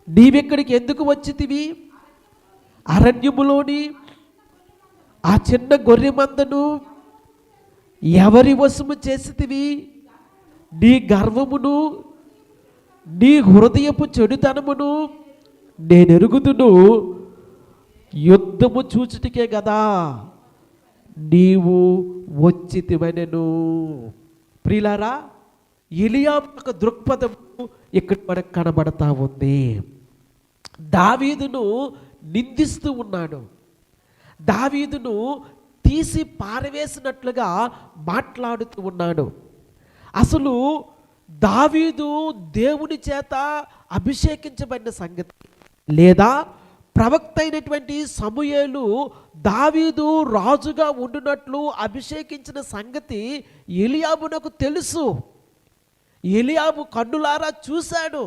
నీవెక్కడికి ఎందుకు వచ్చితివి? అరణ్యములోని ఆ చిన్న గొర్రె మందను ఎవరి వశము చేసితివి? నీ గర్వమును నీ హృదయపు చెడుతనమును నేనెరుగుదును. యుద్ధము చూచుటికే కదా నీవు వచ్చితివనెను. ప్రియులారా, ఎలీయాబు యొక్క దృక్పథము ఇక్కడ మనకు కనబడతా ఉంది. దావీదును నిందిస్తూ ఉన్నాడు. దావీదును తీసి పారవేసినట్లుగా మాట్లాడుతూ ఉన్నాడు. అసలు దావీదు దేవుని చేత అభిషేకించబడిన సంగతి, లేదా ప్రవక్త అయినటువంటి సమూయేలు దావీదు రాజుగా ఉండునట్లు అభిషేకించిన సంగతి ఎలీయాబునకు తెలుసు. ఎలీయాబు కన్నులారా చూశాడు.